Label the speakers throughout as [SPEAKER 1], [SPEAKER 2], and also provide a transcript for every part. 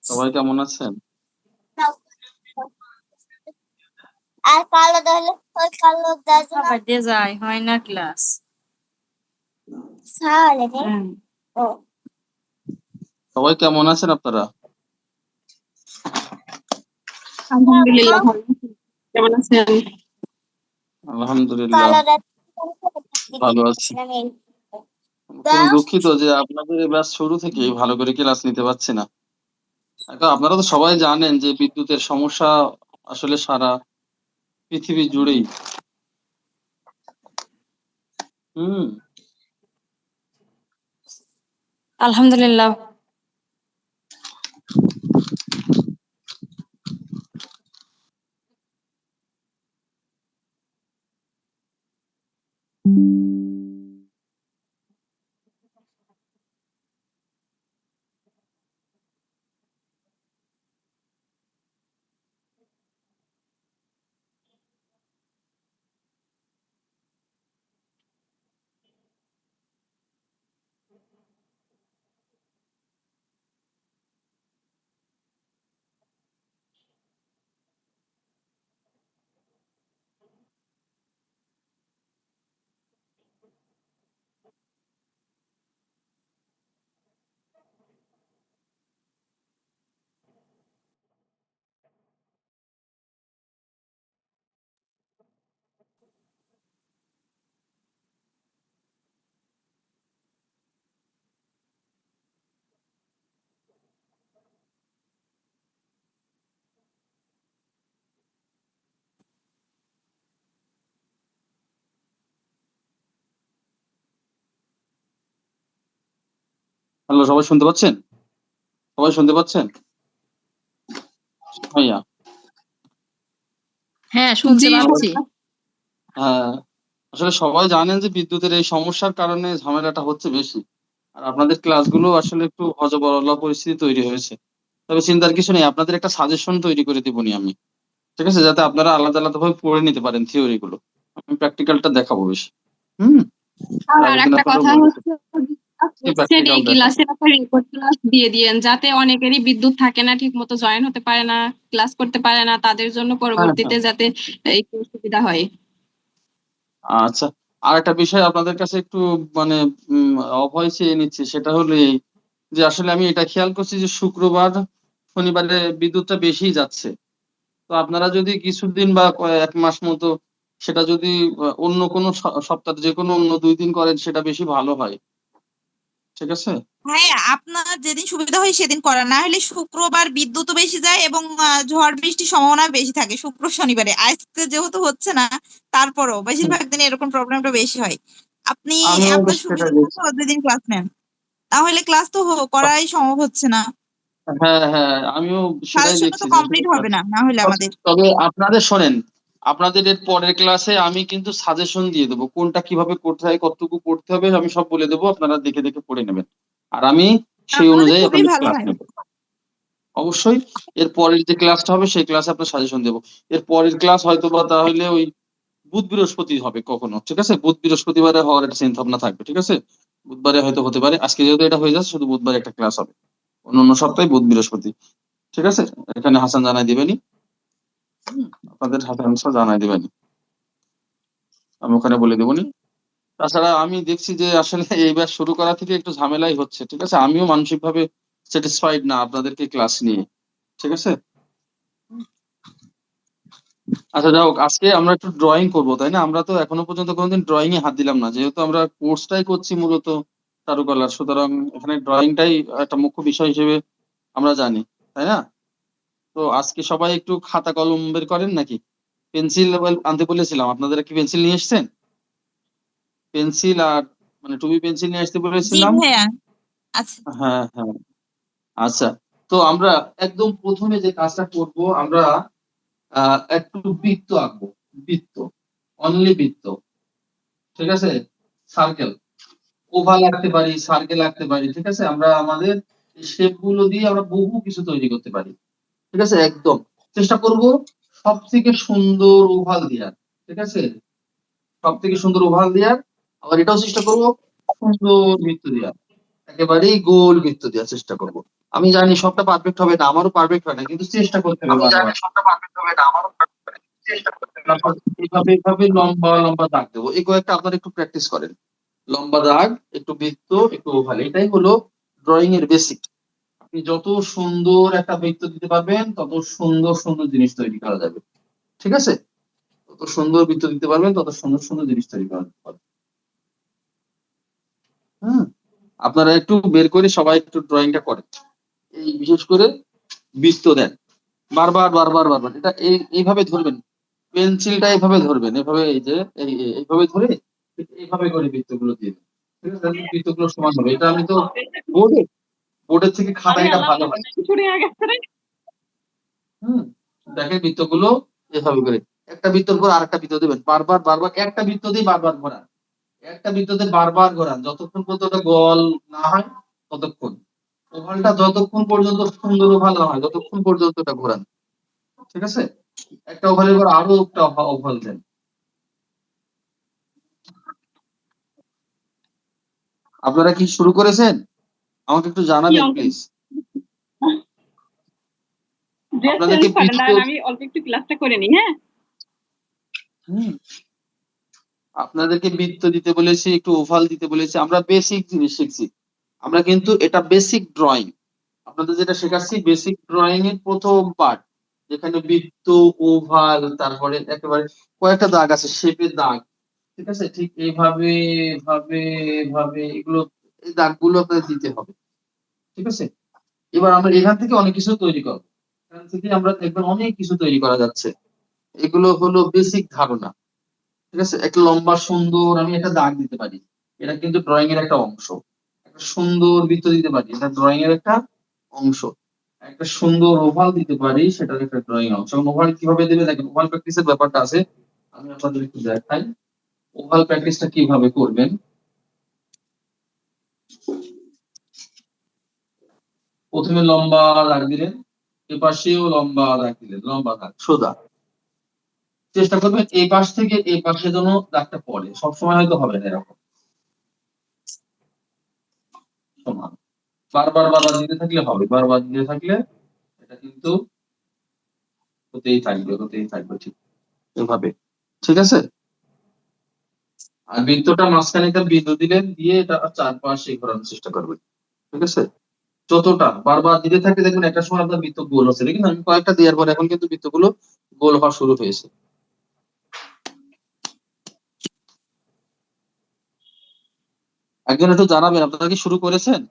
[SPEAKER 1] সবাই কেমন আছেন?
[SPEAKER 2] আর কালো দলে ওই কালো দাজনা
[SPEAKER 3] আবার দিয়ে যায় হয় না ক্লাস।
[SPEAKER 2] সালে রে ও
[SPEAKER 1] সবাই কেমন আছেন আপনারা?
[SPEAKER 3] আলহামদুলিল্লাহ ভালো আছি। কেমন আছেন?
[SPEAKER 1] আলহামদুলিল্লাহ
[SPEAKER 2] কালো
[SPEAKER 1] ভালো আছি। খুবই দুঃখিত যে আপনাদের এবার শুরু থেকেই ভালো করে ক্লাস নিতে পারছি না। এখন আপনারা তো সবাই জানেন যে বিদ্যুতের সমস্যা আসলে সারা পৃথিবী জুড়েই। হুম
[SPEAKER 3] আলহামদুলিল্লাহ।
[SPEAKER 1] হ্যালো, সবাই শুনতে পাচ্ছেন? সবাই শুনতে পাচ্ছেন? ভাইয়া
[SPEAKER 3] হ্যাঁ শুনতে
[SPEAKER 4] জি
[SPEAKER 3] পাচ্ছি।
[SPEAKER 1] হ্যাঁ, আসলে সবাই জানেন যে বিদ্যুতের এই সমস্যার কারণে ঝামেলাটা হচ্ছে বেশি। আর আপনাদের ক্লাসগুলো আসলে একটু হযবরল পরিস্থিতি তৈরি হয়েছে। তবে চিন্তার কিছু নেই, আপনাদের একটা সাজেশন তৈরি করে দিবনি আমি। ঠিক আছে? যাতে আপনারা আলাদা আলাদাভাবে পড়ে নিতে পারেন থিওরি গুলো। আমি প্র্যাকটিক্যালটা দেখাবো বেশি। হুম? এর
[SPEAKER 4] আর
[SPEAKER 1] আগের দিন
[SPEAKER 4] একটা
[SPEAKER 1] আপনারা
[SPEAKER 4] কথা
[SPEAKER 1] বলেছেন
[SPEAKER 4] হচ্ছে
[SPEAKER 1] কি
[SPEAKER 4] এই
[SPEAKER 1] প্র্যাকটিক্যাল দেখাবো।
[SPEAKER 4] ক্লাসে একটা রেকর্ড ক্লাস দিয়ে দিয়েন, যাতে অনেকেরই বিদ্যুৎ থাকে না, ঠিক মতো জয়েন হতে পারে না, ক্লাস করতে পারে না, তাদের জন্য
[SPEAKER 1] হ্যাঁ, হ্যাঁ।
[SPEAKER 4] পরবর্তীতে যাতে একটু সুবিধা হয়।
[SPEAKER 1] আচ্ছা। আরেকটা বিষয় আপনাদের কাছে একটু মানে অভয় চেয়ে নিচ্ছি, সেটা হলো এই যে আসলে আমি এটা খেয়াল করছি যে শুক্রবার, শনিবারে বিদ্যুৎটা বেশিই যাচ্ছে। তো আপনারা যদি কিছুদিন বা ১ মাস মতো সেটা যদি অন্য কোনো সপ্তাহে যেকোনো অন্য ২ দিন করেন সেটা বেশি ভালো হয়। ঠিক আছে?
[SPEAKER 5] হ্যাঁ, আপনার যেদিন সুবিধা হয় সেদিন করা, না হলে শুক্রবার বিদ্যুৎও বেশি যায় এবং ঝড় বৃষ্টির সম্ভাবনা বেশি থাকে শুক্র শনিবারে। আজকে যেহেতু হচ্ছে না, তারপরও
[SPEAKER 1] হুম।
[SPEAKER 5] বেশিরভাগ দিনে এরকম প্রবলেমটা বেশি হয়। আপনি
[SPEAKER 1] আমিও তো
[SPEAKER 5] আপনার
[SPEAKER 1] সেটাই
[SPEAKER 5] সুবিধা
[SPEAKER 1] দেখছি।
[SPEAKER 5] মতো দুদিন ক্লাস নেন, তাহলে ক্লাস তো করাই সম্ভব হচ্ছে না।
[SPEAKER 1] হ্যাঁ, হ্যাঁ, আমিও সেটাই
[SPEAKER 5] সাজেশনও
[SPEAKER 1] দেখছি
[SPEAKER 5] তো
[SPEAKER 1] যে
[SPEAKER 5] কমপ্লিট
[SPEAKER 1] আসলে
[SPEAKER 5] হবে না না হলে আমাদের।
[SPEAKER 1] তবে আপনাদের শোনেন, আপনাদের এর পরের ক্লাসে আমি কিন্তু সাজেশন দিয়ে দেবো। কোনটা কিভাবে করতে হয়, কতটুকু করতে হবে আমি সব বলে দেবো। আপনারা দেখে দেখে পড়ে নেবেন। আর আমি সেই
[SPEAKER 5] তাহলে
[SPEAKER 1] অনুযায়ী
[SPEAKER 5] খুবই
[SPEAKER 1] আপনাদের
[SPEAKER 5] ভালো
[SPEAKER 1] ক্লাস
[SPEAKER 5] হয়।
[SPEAKER 1] নেব। অবশ্যই এর পরের যে ক্লাসটা হবে সেই ক্লাসে আপনার সাজেশন দেবো। এর পরের ক্লাস হয়তোবা তাহলে ওই বুধ বৃহস্পতি হবে কখনো। ঠিক আছে? বুধ বৃহস্পতিবারে হওয়ার একটা চিন্তা ভাবনা থাকবে। ঠিক আছে? বুধবারে হয়তো হতে পারে। আজকে যেহেতু এটা হয়ে যাচ্ছে শুধু বুধবারে একটা ক্লাস হবে। অন্যান্য সপ্তাহে বুধ বৃহস্পতি। ঠিক আছে? এখানে হাসান জানাই দিবেনি। আপনাদের হাসান স্যার জানাই দিবেনি। আমি ওখানে বলে দেবনি। তাছাড়া আমি দেখছি যে আসলে এইবার শুরু করা থেকে একটু ঝামেলাই হচ্ছে। ঠিক আছে? আমিও মানসিকভাবে স্যাটিসফাইড না আপনাদেরকে ক্লাস নিয়ে। ঠিক আছে? আচ্ছা যাই হোক, আজকে আমরা একটু ড্রয়িং করবো, তাই না? আমরা তো এখনো পর্যন্ত কোনোদিন ড্রয়িং এ হাত দিলাম না। যেহেতু আমরা কোর্সটাই করছি মূলত চারুকলার, সুতরাং এখানে ড্রয়িংটাই একটা মুখ্য বিষয় হিসেবে আমরা জানি, তাই না? তো আজকে সবাই একটু খাতা কলম বের করেন নাকি? পেন্সিল আনতে বলেছিলাম, আপনারা কি পেন্সিল নিয়ে এসেছেন? পেন্সিল আর মানে টুবি পেন্সিল নিয়ে আসতে
[SPEAKER 5] জি
[SPEAKER 1] বলেছিলাম।
[SPEAKER 5] ভাইয়া। আচ্ছা,
[SPEAKER 1] হ্যাঁ, হ্যাঁ। আচ্ছা। তো আমরা একদম ১ম এ যে কাজটা করব, আমরা একটু বৃত্ত আঁকবো। বৃত্ত। অনলি বৃত্ত। ঠিক আছে? সার্কেল। ওভাল আঁকতে পারি, সার্কেল আঁকতে পারি। ঠিক আছে? আমরা আমাদের শেপ গুলো দিয়ে আমরা বহু কিছু তৈরি করতে পারি। ঠিক আছে? একদম। চেষ্টা করব সবথেকে সুন্দর ওভাল দেয়ার। ঠিক আছে? সবথেকে সুন্দর ওভাল দেয়ার। আবার এটাও চেষ্টা করব সুন্দর বৃত্ত দেওয়া, একেবারেই গোল বৃত্ত দেওয়ার চেষ্টা করব। আমি জানি সবটা পারফেক্ট হবে না, আমারও পারফেক্ট হয় না, কিন্তু চেষ্টা করতে হবে বারবার। তারপর এইভাবে লম্বা লম্বা দাগ দেবো। এই কয়েকটা আপনারা একটু প্র্যাকটিস করেন। লম্বা দাগ, একটু বৃত্ত, একটু ওভাল, এটাই হলো ড্রয়িং এর বেসিক। আপনি যত সুন্দর একটা বৃত্ত দিতে পারবেন তত সুন্দর সুন্দর জিনিস তৈরি করা যাবে, ঠিক আছে? তত সুন্দর বৃত্ত দিতে পারবেন তত সুন্দর সুন্দর জিনিস তৈরি করা যাবে। হ্যাঁ, আপনারা একটু বের করে সবাই একটু ড্রয়িংটা করেন। এই বিশেষ করে বৃত্ত দেন, বারবার বারবার বারবার। এটা এইভাবে ধরবেন, পেন্সিলটা এইভাবে ধরবেন, এভাবে এই যে এইভাবে ধরে এইভাবে করে বৃত্তগুলো দিয়ে দেন, ঠিক আছে? তাহলে বৃত্তগুলো সমান হবে। এটা আমি তো বোর্ডের থেকে খাতায় এটা ভালো হয়। দেখেন বৃত্তগুলো এভাবে করে একটা বৃত্তর পর আরেকটা বৃত্ত দেবেন, বারবার বারবার একটা বৃত্ত দিয়ে বারবার ঘোরান, একটা বৃত্ততে বারবার ঘোরান, যতক্ষণ পর্যন্ত ওটা গোল না হয় ততক্ষণ। ওভালটা যতক্ষণ পর্যন্ত সুন্দর ওভাল না হয় ততক্ষণ পর্যন্ত এটা ঘোরান, ঠিক আছে? একটা ওভালের পর আরো একটা ওভাল দেন। আপনারা কি শুরু করেছেন? আমাকে একটু জানাবেন প্লিজ। আপনাদেরকে বৃত্ত,
[SPEAKER 4] আমি অল্প একটু ক্লাসটা করে নিই। হ্যাঁ,
[SPEAKER 1] আপনাদেরকে বৃত্ত দিতে বলেছি, একটু ওভাল দিতে বলেছি, আমরা বেসিক জিনিস শিখছি। আমরা কিন্তু এটা বেসিক ড্রয়িং, আপনাদের যেটা শেখাচ্ছি বেসিক ড্রয়িং এর প্রথম পার্ট, যেখানে বৃত্ত, ওভাল, তারপরে একেবারে কয়েকটা দাগ আছে, শেপের দাগ, ঠিক আছে? ঠিক এইভাবে এভাবে এভাবে এগুলো, এই দাগগুলো আপনাদের দিতে হবে, ঠিক আছে? এবার আমরা এখান থেকে অনেক কিছু তৈরি করবো, এখান থেকে আমরা দেখবেন অনেক কিছু তৈরি করা যাচ্ছে। এগুলো হলো বেসিক ধারণা, ঠিক আছে? একটা লম্বা সুন্দর আমি একটা দাগ দিতে পারি, এটা কিন্তু ড্রয়িং এর একটা অংশ। একটা সুন্দর বৃত্ত দিতে পারি, এটা ড্রয়িং এর একটা অংশ। একটা সুন্দর ওভাল দিতে পারি, সেটার একটা ড্রয়িং অংশ। এবং ওভাল কিভাবে দেবে দেখেন, ওভাল প্র্যাকটিসের ব্যাপারটা আছে, আমি আপনাদের একটু দেখাই ওভাল প্র্যাকটিসটা কিভাবে করবেন। প্রথমে লম্বা দাগ দিলেন, এপাশেও লম্বা দাগ দিলেন, লম্বা দাগ সোজা। চেষ্টা করবেন এই পাশ থেকে এই পাশে যেন দাগটা পড়ে, সবসময় হয়তো হবে না এরকম সমান। বারবার বারবার দিতে থাকলে হবে, বারবার দিতে থাকলে এটা কিন্তু হতেই থাকবে হতেই থাকবে, ঠিক এভাবে, ঠিক আছে? আর বৃত্তটা মাঝখানে একটা বৃত্ত দিলেন, দিয়ে এটা চারপাশে ঘোরানোর চেষ্টা করবেন, ঠিক আছে? যতটা বারবার দিতে থাকলে দেখবেন একটা সময় আপনার বৃত্ত গোল হচ্ছে, দেখুন আমি কয়েকটা দেওয়ার পর এখন কিন্তু বৃত্তগুলো গোল হওয়া শুরু হয়েছে। একজন একটু জানাবেন আপনারা কি শুরু করেছেন?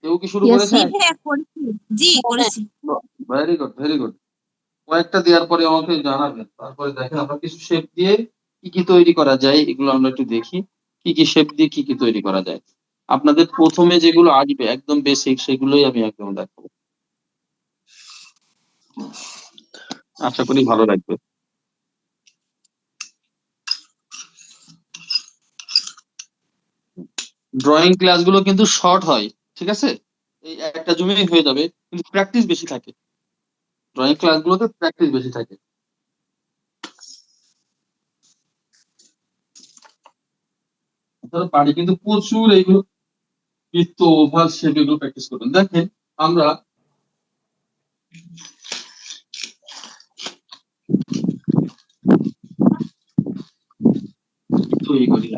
[SPEAKER 1] কেউ কি শুরু
[SPEAKER 5] জি
[SPEAKER 1] করেছেন?
[SPEAKER 5] ভাইয়া করেছি, জি করেছি।
[SPEAKER 1] Very good very good. কয়েকটা দেওয়ার পরে আমাকে জানাবেন, তারপরে দেখেন আমরা কিছু শেপ দিয়ে কি কি তৈরি করা যায়, এগুলো আমরা একটু দেখি কি কি শেপ দিয়ে কি কি তৈরি করা যায়। আপনাদের প্রথমে যেগুলো আসবে একদম বেসিক, সেগুলোই আমি একদম দেখাবো, আশা করি ভালো লাগবে। ড্রয়িং ক্লাসগুলো কিন্তু শর্ট হয়, ঠিক আছে? এই একটা জুমেই হয়ে যাবে, কিন্তু প্র্যাকটিস বেশি থাকে। ড্রয়িং ক্লাসগুলোতে প্র্যাকটিস বেশি থাকে। আপনারা বাড়ি কিন্তু প্রচুর এইগুলো বৃত্ত, ওভাল, শেপ এগুলো প্র্যাকটিস করবেন। দেখেন আমরা তৈরি করি,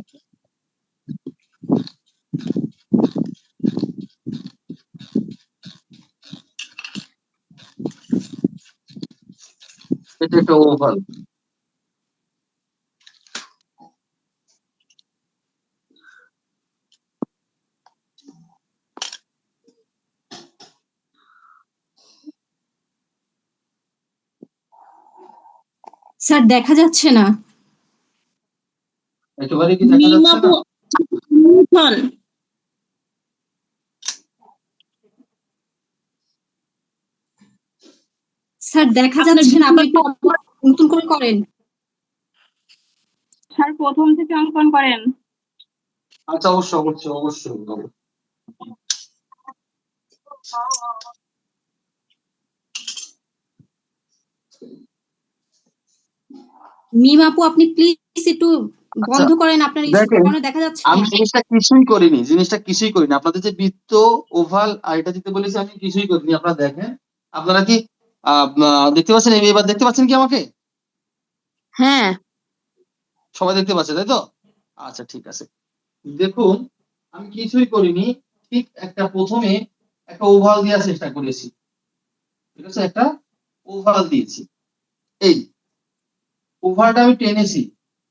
[SPEAKER 1] এটা একটা ওভাল।
[SPEAKER 3] স্যার দেখা যাচ্ছে না।
[SPEAKER 1] একেবারে কি দেখা যাচ্ছে না?
[SPEAKER 3] স্যার দেখা যাচ্ছে না, আপনি একটু নতুন করে করেন।
[SPEAKER 4] স্যার প্রথম থেকে অঙ্কন করেন।
[SPEAKER 1] আচ্ছা, অবশ্যই অবশ্যই অবশ্যই অবশ্যই।
[SPEAKER 3] মিম আপু আপনি প্লিজ
[SPEAKER 6] একটু
[SPEAKER 1] আচ্ছা,
[SPEAKER 6] বন্ধ করেন, আপনার
[SPEAKER 1] দেখেন,
[SPEAKER 6] স্ক্রিনে দেখা যাচ্ছে
[SPEAKER 1] আমি
[SPEAKER 6] না।
[SPEAKER 1] জিনিসটা কিছুই করিনি। আপনাদের যে বৃত্ত, ওভাল আর এটা দিতে বলেছি, আমি কিছুই করিনি। আপনারা দেখেন, আপনারা কি দেখতে পাচ্ছেন? এবার দেখতে পাচ্ছেন কি আমাকে?
[SPEAKER 6] হ্যাঁ,
[SPEAKER 1] সবাই দেখতে পাচ্ছে, তাই তো? আচ্ছা, ঠিক আছে। দেখুন, আমি কিছুই করিনি। ঠিক প্রথমে একটা ওভাল দেওয়ার চেষ্টা করেছি। ঠিক আছে, একটা ওভাল দিয়েছি। এই ওভালটা আমি টেনেছি,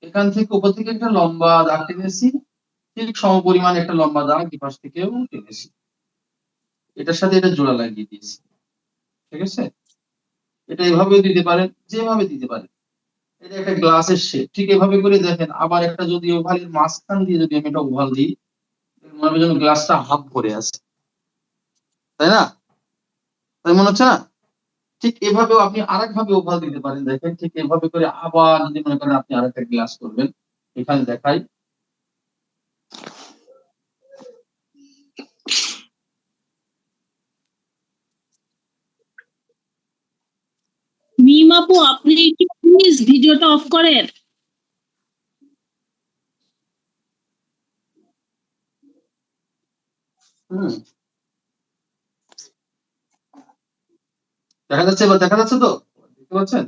[SPEAKER 1] এখান থেকে উপর থেকে একটা লম্বা দাগ টেনেছি, ঠিক সমপরিমাণ একটা লম্বা দাগ দুপাশ থেকেও টেনেছি। এটার সাথে এটা জোড়া লাগিয়ে দিয়েছি। ঠিক আছে, এটা এভাবেও দিতে পারেন, যেভাবে দিতে পারেন। এটা একটা গ্লাসের শেপ, ঠিক এভাবে করে দেখেন। আবার একটা যদি ওভালের মাঝখান দিয়ে যদি আমি একটা ওভাল দিই, মনে হবে যেন গ্লাসটা হাফ ভরে আছে, তাই না? তাই মনে হচ্ছে না? ঠিক এভাবেও আপনি আরেক ভাবে ওভাল দিতে পারেন। দেখেন, ঠিক এভাবে করে আবার যদি মনে করেন আপনি আরেকটা গ্লাস করবেন, এখানে দেখাই।
[SPEAKER 7] মিম আপু, আপনি একটু প্লিজ ভিডিওটা অফ করেন।
[SPEAKER 1] হুম, দেখা যাচ্ছে? এবার দেখা যাচ্ছে তো? দেখতে পাচ্ছেন?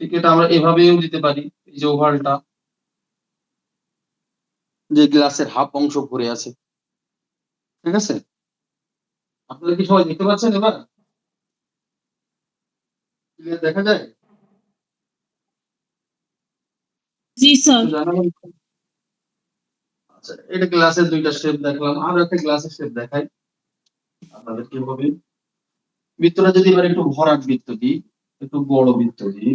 [SPEAKER 1] ঠিক এটা আমরা এভাবেও দিতে পারি। এই যে ওভালটা, যে গ্লাসের হাফ অংশ ভরে আছে। ঠিক আছে, আপনারা কি সবাই দেখতে পাচ্ছেন? এবার ক্লিয়ার দেখা যায়?
[SPEAKER 7] জি স্যার।
[SPEAKER 1] একটু জানাবেন? আচ্ছা, এটা গ্লাসের দুইটা শেপ দেখলাম, আরো একটা গ্লাসের শেপ দেখাই আপনাদের কিভাবে। বৃত্তটা যদি এবার একটু ভরাট বৃত্ত দিই, একটু বড় বৃত্ত দিই,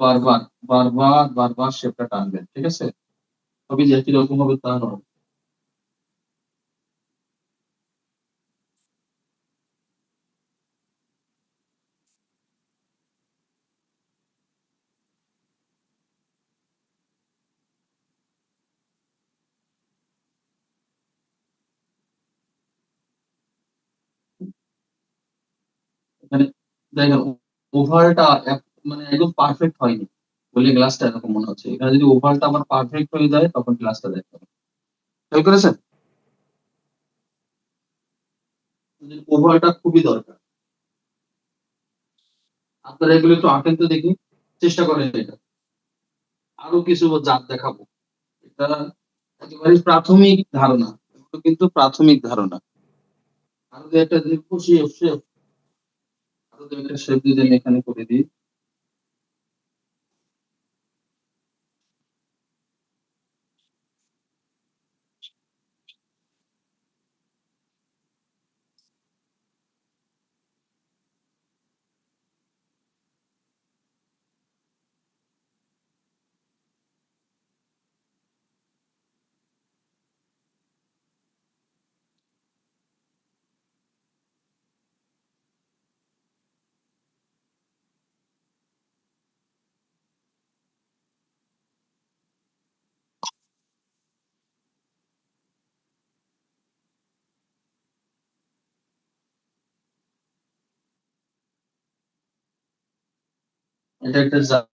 [SPEAKER 1] বারবার বারবার বারবার শেপটা টানবেন। ঠিক আছে, তবে যে একই রকম হবে তা নয়। মানে দেখেন, ওভালটা মানে একদম পারফেক্ট হয়নি বলে গ্লাসটা এরকম মনে হচ্ছে। এখানে যদি ওভালটা আবার পারফেক্ট হয়ে যায়, তখন গ্লাসটা দেখতে হবে। খেয়াল করেছেন? ওভালটা খুবই দরকার। আপনারা এগুলো একটু আঁকেন তো দেখি, চেষ্টা করেন এটা। আরো কিছু জাত দেখাবো। এটা একেবারে প্রাথমিক ধারণা, এগুলো কিন্তু প্রাথমিক ধারণা। আরো দু একটা যদি খুশি শেপ, আরো দু একটা শেপ যদি আমি এখানে করে দিই। এটা একটা জাত।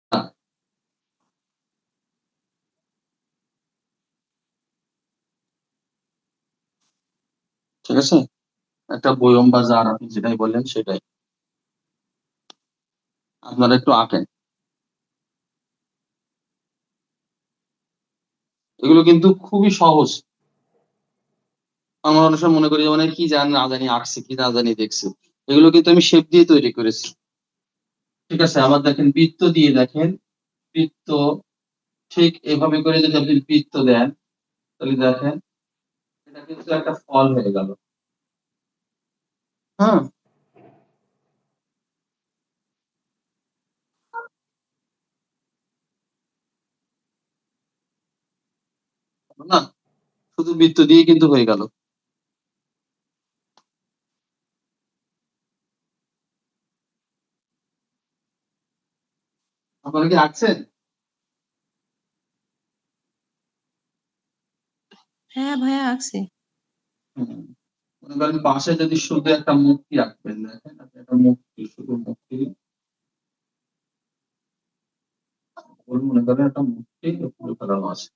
[SPEAKER 1] ঠিক আছে, একটা বয়ম বা জার, আপনি যেটাই বললেন সেটাই। আপনারা একটু আঁকেন। এগুলো কিন্তু খুবই সহজ। আমরা অনেক সময় মনে করি যে মানে কি জানি না জানি আঁকছি, কি না জানি দেখছি। এগুলো কিন্তু আমি শেপ দিয়ে তৈরি করেছি। ঠিক আছে, আবার দেখেন বৃত্ত দিয়ে দেখেন। বৃত্ত ঠিক এভাবে করে যদি আপনি বৃত্ত দেন, তাহলে দেখেন এটা কিন্তু একটা ফল হয়ে গেল। হ্যাঁ, না, শুধু বৃত্ত দিয়ে কিন্তু হয়ে গেল। আপনারা কি আঁকছেন?
[SPEAKER 6] হ্যাঁ ভাইয়া আঁকছি।
[SPEAKER 1] হুম। মনে করেন পাশে যদি শুধু একটা মূর্তি আঁকবেন, দেখেন আপনি একটা মূর্তি, শুধু মূর্তি, মনে করেন একটা মূর্তি উপরে ফেলানো আছে,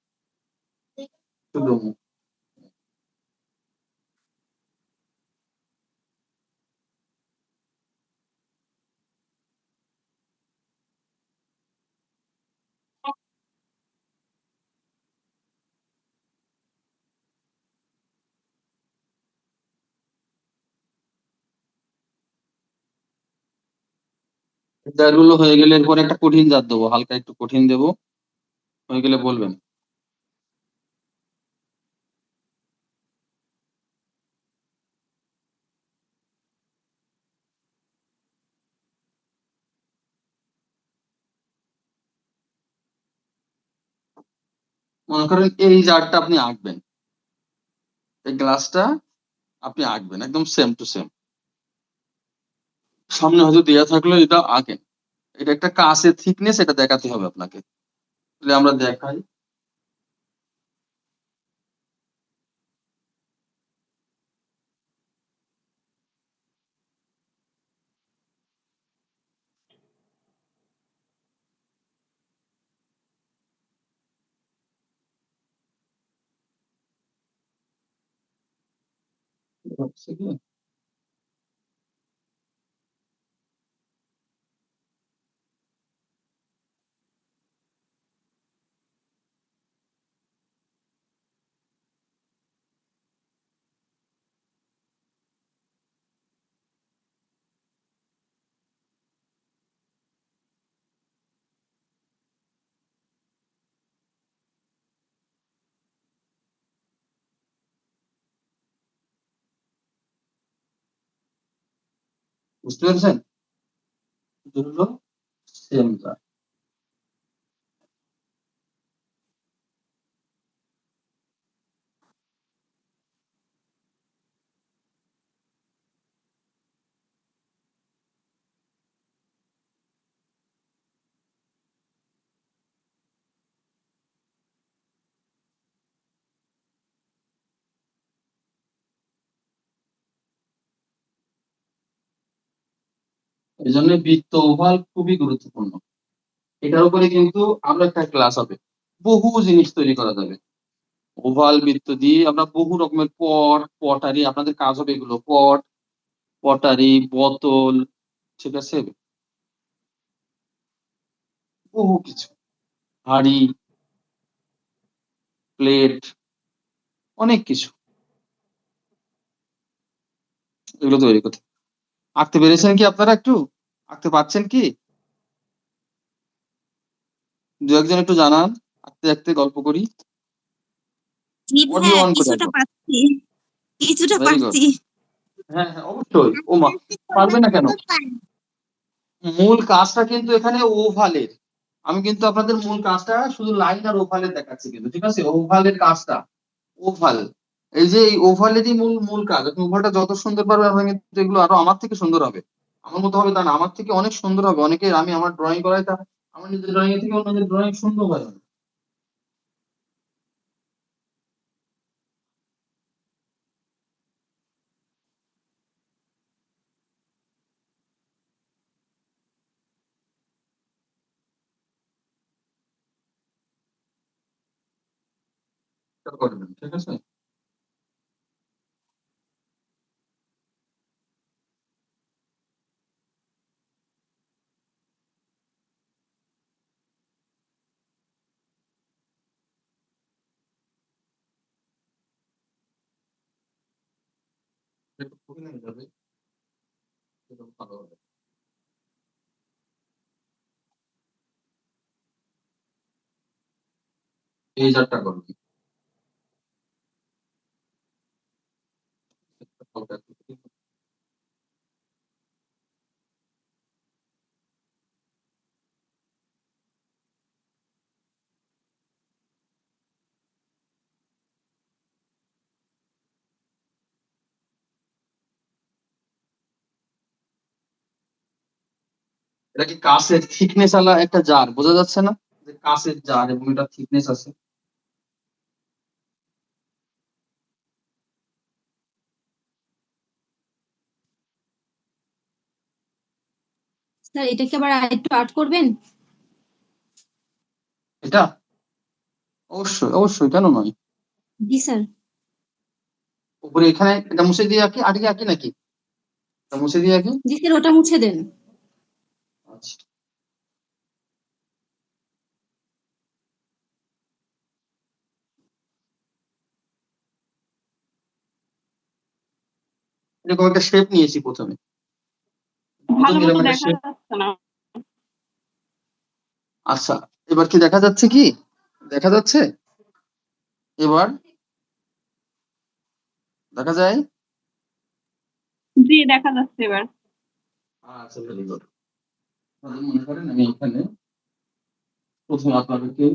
[SPEAKER 1] শুধু মূর্তি। জারগুলো হয়ে গেলে এরপর একটা কঠিন জার দেবো, হালকা একটু কঠিন দেবো, হয়ে গেলে বলবেন। মনে করেন এই জারটা আপনি আঁকবেন, এই গ্লাসটা আপনি আঁকবেন একদম সেম টু সেম। সামনে হয়তো দেয়া থাকলে এটা আঁকেন। এটা একটা কাঁচের থিকনেস, এটা দেখাতে হবে আপনাকে। তাহলে আমরা দেখাই। হচ্ছে কি? বুঝতে পেরেছেন? দুটো সেম জার। এই জন্য বৃত্ত ওভাল খুবই গুরুত্বপূর্ণ। এটার উপরে কিন্তু আমরা একটা ক্লাস হবে, বহু জিনিস তৈরি করা যাবে। ওভাল বৃত্ত দিয়ে আমরা বহু রকমের পট, পটারি, আপনাদের কাজ হবে এগুলো, পট, পটারি, বোতল, ঠিক আছে, বহু কিছু, হাঁড়ি, প্লেট, অনেক কিছু, এগুলো তৈরি করতে। আঁকতে পেরেছেন কি আপনারা? একটু আঁকতে পারছেন কি? দু একজন একটু জানান, আঁকতে আঁকতে গল্প করি।
[SPEAKER 5] জি
[SPEAKER 1] অডিও
[SPEAKER 5] ভাইয়া
[SPEAKER 1] অন করে
[SPEAKER 5] কিছুটা
[SPEAKER 1] একদম।
[SPEAKER 5] পাচ্ছি, কিছুটা
[SPEAKER 1] ভেরি গুড।
[SPEAKER 5] পাচ্ছি।
[SPEAKER 1] হ্যাঁ হ্যাঁ, অবশ্যই। ও মা, পারবে না কেন? মূল কাজটা কিন্তু এখানে ওভালের। আমি কিন্তু আপনাদের মূল কাজটা শুধু লাইন আর ওভালের দেখাচ্ছি কিন্তু, ঠিক আছে? ওভালের কাজটা, ওভাল, এই যে এই ওভালেরই মূল মূল কাজ। আপনি ওভালটা যত সুন্দর পারবেন, আপনার কিন্তু এগুলো আরো আমার থেকে সুন্দর হবে। আমার মতো হবে তা না, আমার থেকে অনেক সুন্দর হবে। অনেকে, আমি আমার ড্রয়িং করাই, তা আমার নিজের ড্রয়িং এর থেকে অন্যদের ড্রয়িং সুন্দর হয় না। এটা করবেন, ঠিক আছে? একটু কঠিন হয়ে যাবে, এটা ভালো হবে। এই জারটা করবেন। এটা কি কাঁচের থিকনেস আলা একটা জার, বোঝা যাচ্ছে না যে কাঁচের জার এবং এটা থিকনেস আছে।
[SPEAKER 6] স্যার এটাকে আবার আরেকটু আর্ট করবেন?
[SPEAKER 1] এটা অবশ্যই অবশ্যই, কেন নয়।
[SPEAKER 6] জি স্যার।
[SPEAKER 1] উপরে এখানে এটা মুছে দিয়ে আঁকি, আগে আঁকি নাকি এটা মুছে দিয়ে আঁকি?
[SPEAKER 6] জি স্যার, ওটা মুছে দেন।
[SPEAKER 1] আচ্ছা, এরকম একটা শেপ নিয়েছি প্রথমে।
[SPEAKER 4] ভালো
[SPEAKER 1] প্রথমে
[SPEAKER 4] মতো
[SPEAKER 1] এরকম একটা
[SPEAKER 4] দেখা
[SPEAKER 1] শেপ।
[SPEAKER 4] যাচ্ছে না।
[SPEAKER 1] আচ্ছা, এবার কি দেখা যাচ্ছে, কি দেখা যাচ্ছে এবার দেখা যায়?
[SPEAKER 4] জি, দেখা যাচ্ছে এবার।
[SPEAKER 1] আচ্ছা, ভেরি গুড। মনে করেন আমি এখানে প্রথমে আপনাদেরকে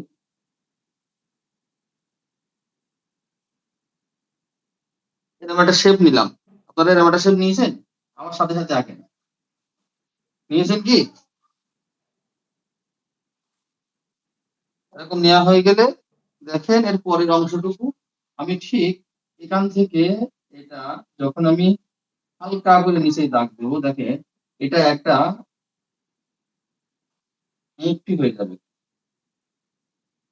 [SPEAKER 1] এরকম একটা শেপ নিলাম। আপনারা এরকম একটা শেপ নিয়েছেন? আমার সাথে সাথে আঁকেন। নিয়েছেন কি? এরকম নেওয়া হয়ে গেলে দেখেন এর পরের অংশটুকু আমি ঠিক এখান থেকে এটা যখন আমি হালকা করে নিচে দাগ দেবো, দেখেন এটা একটা মুক্তি হয়ে যাবে।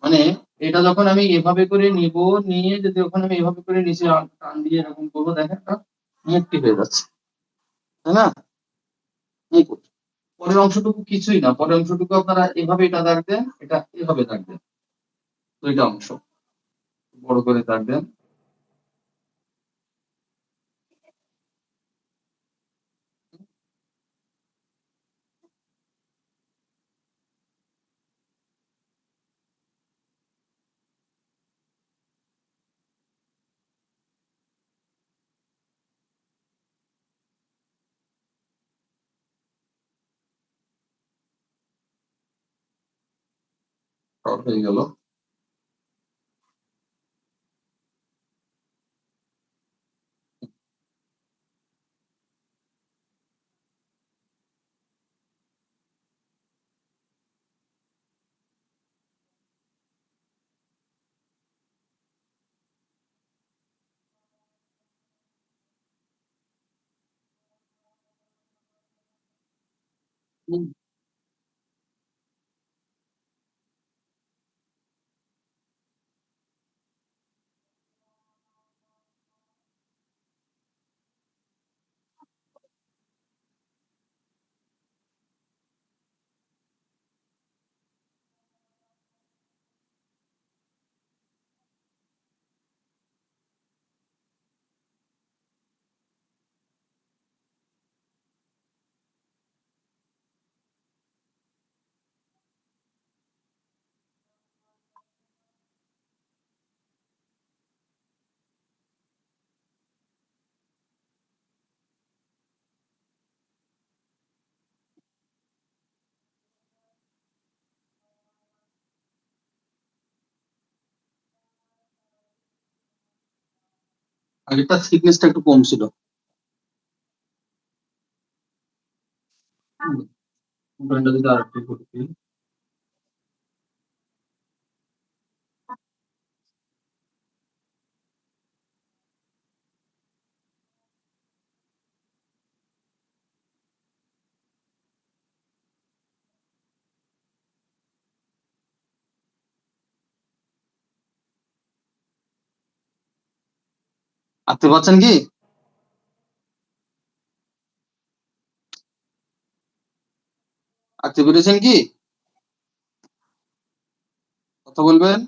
[SPEAKER 1] মানে এটা যখন আমি এভাবে করে নিব, নিয়ে যদি ওখানে আমি এভাবে করে নিচে টান দিয়ে এরকম করবো, দেখেন একটা মুক্তি হয়ে যাচ্ছে, তাই না? মুকুট। পরের অংশটুকু কিছুই না, পরের অংশটুকু আপনারা এভাবে এটা দাগ দেন, এটা এভাবে দাগ দেন, দুইটা অংশ বড় করে দাগ দেন। সব হয়ে গেল। আগেরটা থিকনেসটা একটু কম ছিল। ব্যান্ডটা যদি আর একটু করতে। আঁকতে পারছেন কি? আঁকতে পেরেছেন কি? কথা বলবেন।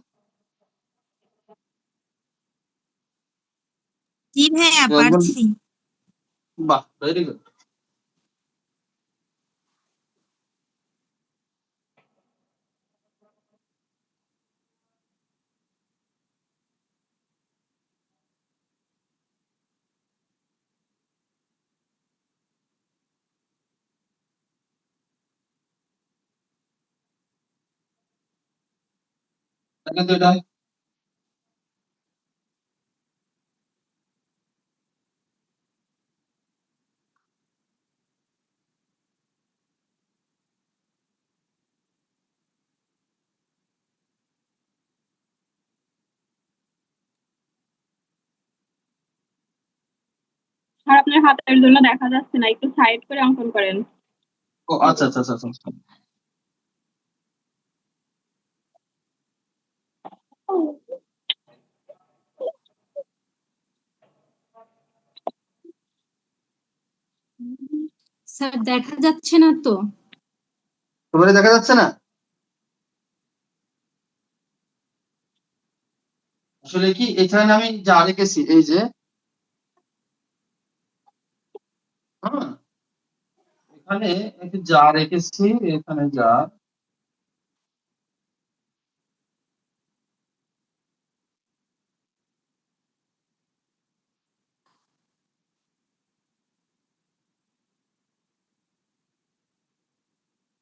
[SPEAKER 5] জি ভাইয়া,
[SPEAKER 1] কেউ একজন,
[SPEAKER 5] পারছি।
[SPEAKER 1] বাহ, ভেরি গুড। দেখেন তো এটা।
[SPEAKER 4] আর আপনার হাতের জন্য দেখা যাচ্ছে না, একটু সাইড করে অঙ্কন করেন।
[SPEAKER 1] ও আচ্ছা আচ্ছা আচ্ছা আচ্ছা।
[SPEAKER 6] স্যার দেখা যাচ্ছে না তো।
[SPEAKER 1] তোমার দেখা যাচ্ছে না? আসলে কি এখানে আমি যা রেখেছি এই যে, হ্যাঁ এখানে একটু যা রেখেছি, এখানে যা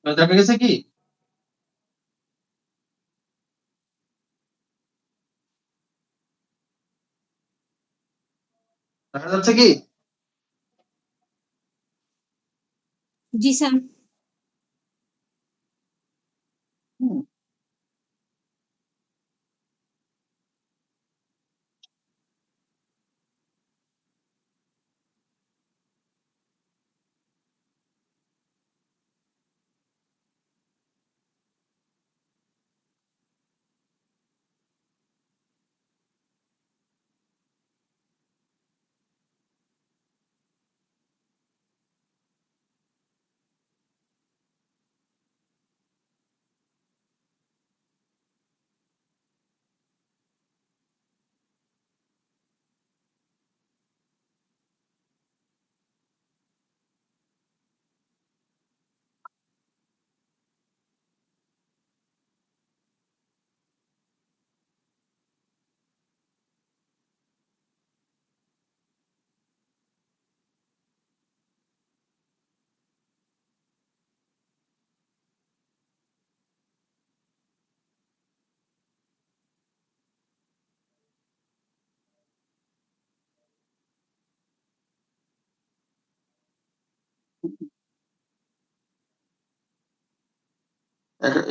[SPEAKER 1] দেখা গেছে কি? দেখা যাচ্ছে কি?
[SPEAKER 6] জি স্যার।
[SPEAKER 1] হুম।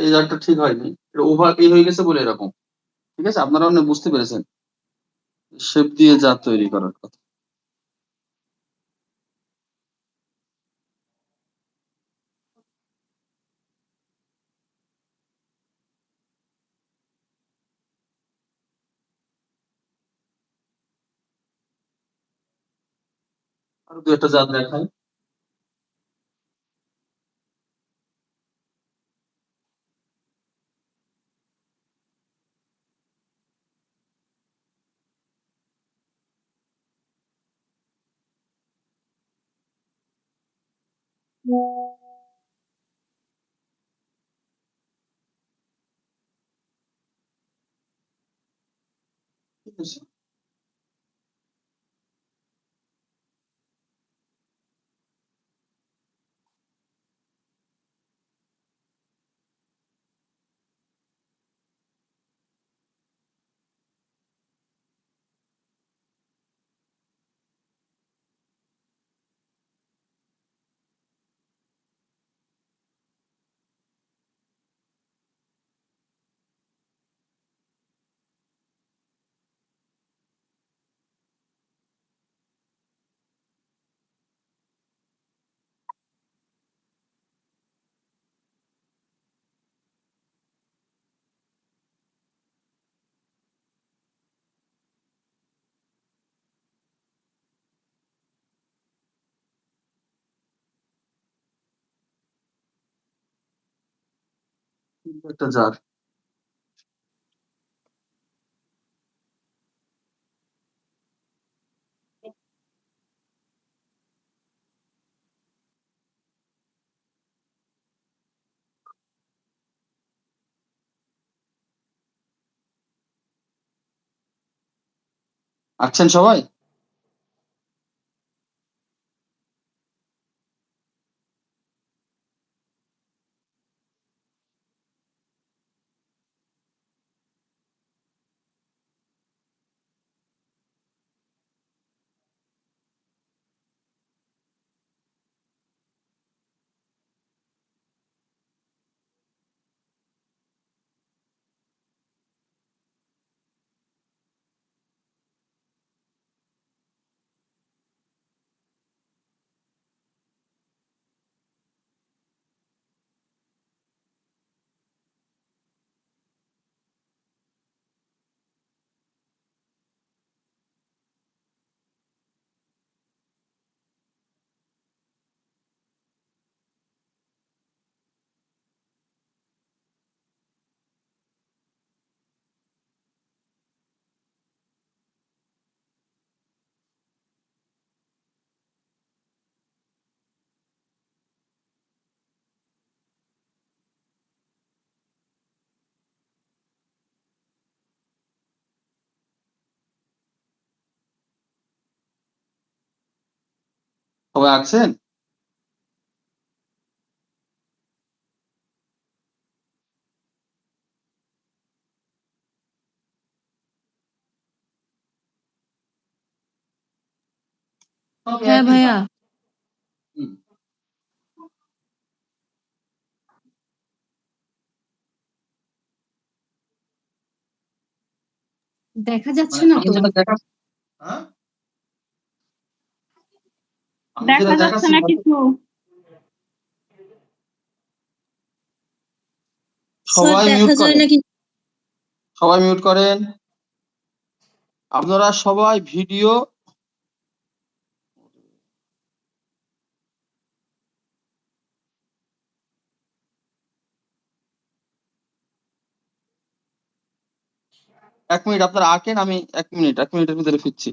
[SPEAKER 1] এই জায়গাটা ঠিক হয়নি, এটা ওভার এই হয়ে গেছে বলে এরকম। ঠিক আছে, আপনারা অনেক বুঝতে পেরেছেন শেপ দিয়ে যা তৈরি করার কথা। আর দু একটা যা দেখায়। ঠিক আছে। একটা জার। আছেন সবাই? সবাই আছেন? সবই
[SPEAKER 6] হ্যাঁ
[SPEAKER 1] একই
[SPEAKER 6] ভাইয়া।
[SPEAKER 1] কাজ। হুম।
[SPEAKER 6] দেখা যাচ্ছে
[SPEAKER 1] মানে
[SPEAKER 6] না
[SPEAKER 1] আমি
[SPEAKER 6] তো।
[SPEAKER 1] যেটা দেখা হ্যাঁ আমি
[SPEAKER 4] দেখা
[SPEAKER 1] যেটা
[SPEAKER 4] যাচ্ছে
[SPEAKER 1] দেখাচ্ছি
[SPEAKER 4] না কিছু।
[SPEAKER 7] স্যার
[SPEAKER 1] সবাই মিউট
[SPEAKER 7] দেখা যায়
[SPEAKER 1] করেন,
[SPEAKER 7] নাকি?
[SPEAKER 1] সবাই মিউট করেন। আপনারা সবাই ভিডিও এক মিনিট আপনারা আঁকেন, আমি এক মিনিটের ভিতরে ফিরছি।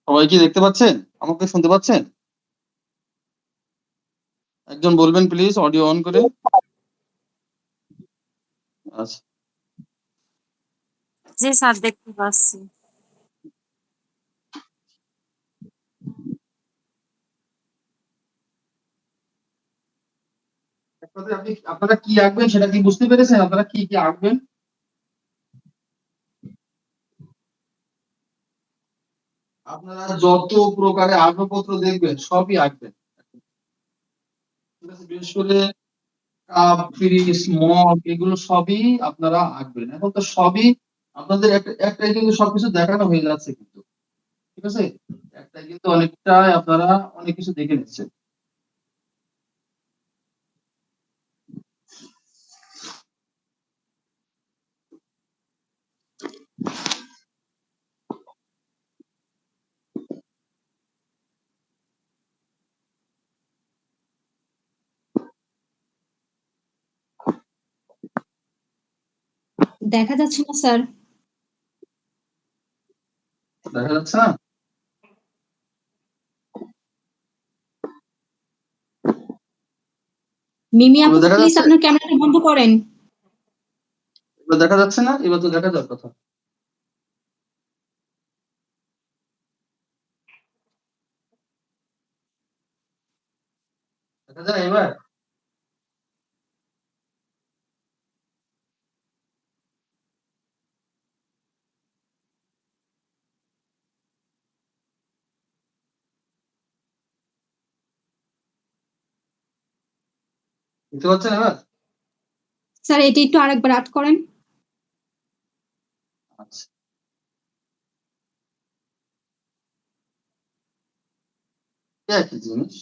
[SPEAKER 1] সবাই কি দেখতে পাচ্ছেন? আমাকে শুনতে পাচ্ছেন? একজন বলবেন প্লিজ অডিও অন করে। আচ্ছা,
[SPEAKER 8] জি স্যার দেখতে পাচ্ছি।
[SPEAKER 1] আপনারা কি আঁকবেন সেটা কি বুঝতে পেরেছেন? আপনারা কি কি আঁকবেন? আপনারা যত প্রকারের আসবাবপত্র দেখবেন সবই আঁকবেন, ঠিক আছে? বিশেষ করে কাপ, ফ্রিজ, মগ এগুলো সবই আপনারা আঁকবেন। এখন তো সবই আপনাদের একটাই কিন্তু সবকিছু দেখানো হয়ে যাচ্ছে কিন্তু, ঠিক আছে? একটাই কিন্তু অনেকটাই আপনারা অনেক কিছু দেখে নিচ্ছেন।
[SPEAKER 6] দেখা যাচ্ছে না স্যার।
[SPEAKER 1] দেখা যাচ্ছে না?
[SPEAKER 6] মিমি আপু
[SPEAKER 1] এবার দেখা
[SPEAKER 6] প্লিজ
[SPEAKER 1] যাচ্ছে?
[SPEAKER 6] আপনার ক্যামেরাটা বন্ধ করেন।
[SPEAKER 1] এবার দেখা যাচ্ছে না? এবার তো দেখা যাওয়ার কথা। দেখা যায় এবার? দেখতে পাচ্ছেন এবার?
[SPEAKER 6] স্যার এটা একটু আরেকবার আট করেন।
[SPEAKER 1] আচ্ছা, একই জিনিস।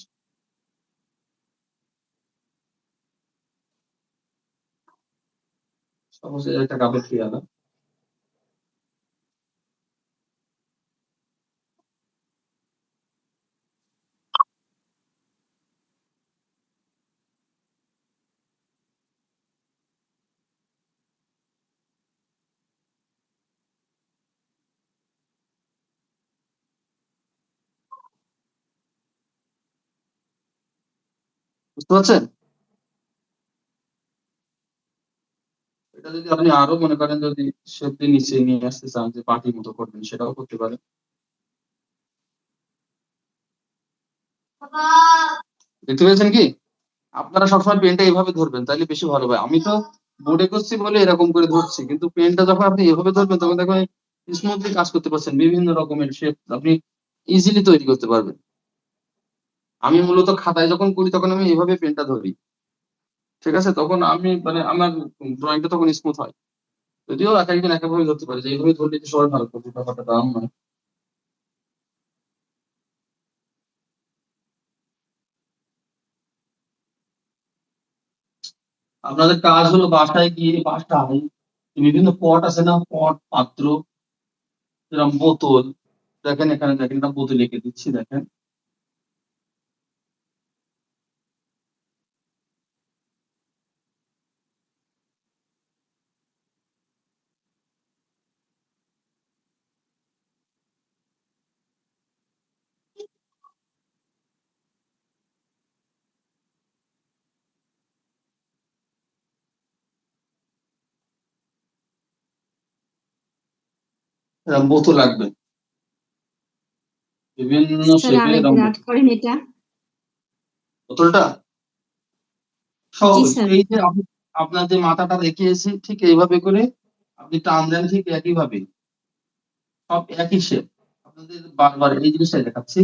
[SPEAKER 1] অবশ্যই একটা কাপড় খেয়ে আনা। বুঝতে পারছেন? এটা যদি আপনি আরো মনে করেন যদি শেপ দিয়ে নিচে নিয়ে আসতে চান যে পাটির মতো করবেন সেটাও করতে পারেন। দেখতে পেয়েছেন কি? আপনারা সবসময় পেনটা এইভাবে ধরবেন তাইলে বেশি ভালো হয়। আমি তো বোর্ডে করছি বলে এরকম করে ধরছি, কিন্তু পেনটা যখন আপনি এভাবে ধরবেন তখন দেখবেন স্মুথলি কাজ করতে পারছেন, বিভিন্ন রকমের শেপ আপনি ইজিলি তৈরি করতে পারবেন। আমি মূলত খাতায় যখন করি তখন আমি এভাবে পেনটা ধরি, ঠিক আছে? তখন আমি মানে আমার ড্রয়িংটা তখন স্মুথ হয়। যদিও এক একজন এক একভাবে ধরতে পারে, যে এইভাবে ধরলে যে সবাই ভালো করবে ব্যাপারটা তেমন নয়। আপনাদের কাজ হলো বাসায় গিয়ে বাসায় বিভিন্ন পট আছে না, পট পাত্র, যেরকম বোতল, দেখেন এখানে দেখেন একটা বোতল এঁকে দিচ্ছি দেখেন। এরকম বোতল লাগবে, বিভিন্ন
[SPEAKER 6] স্যার
[SPEAKER 1] শেপে এরকম
[SPEAKER 6] আরেকবার আর্ট করেন এটা।
[SPEAKER 1] বোতলটা
[SPEAKER 6] জি
[SPEAKER 1] সহজ।
[SPEAKER 6] স্যার।
[SPEAKER 1] এই যে আপনার যে মাথাটা দেখিয়েছি ঠিক এইভাবে করে আপনি টান দেন, ঠিক একই ভাবে সব একই শেপ। আপনাদের বারবার এই জিনিসটাই দেখাচ্ছি,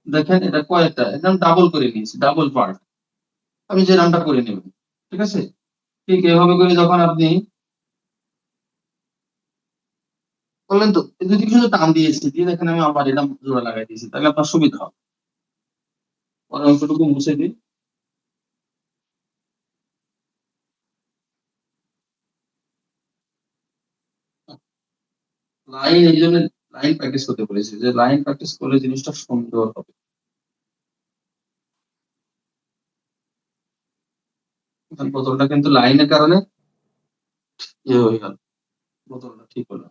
[SPEAKER 1] দেখেন এটা কয়েকটা একদম ডাবল করে নিয়েছি, ডাবল পার্ট। আমি যে নামটা করে নেবেন, ঠিক আছে? ঠিক এভাবে করে যখন আপনি করলেন তো এই দুদিকে শুধু টান দিয়েছি, দিয়ে দেখেন আমি আবার এটা জোড়া লাগাই দিয়েছি, তাহলে আপনার সুবিধা হবে। পরে অংশটুকু মুছে দিই। লাইন এই জন্য লাইন প্র্যাকটিস করতে বলেছি, যে লাইন প্র্যাকটিস করলে জিনিসটা সুন্দর হবে। এখন বোতলটা কিন্তু লাইনের কারণে ইয়ে হয়ে গেল, বোতলটা ঠিক হলো।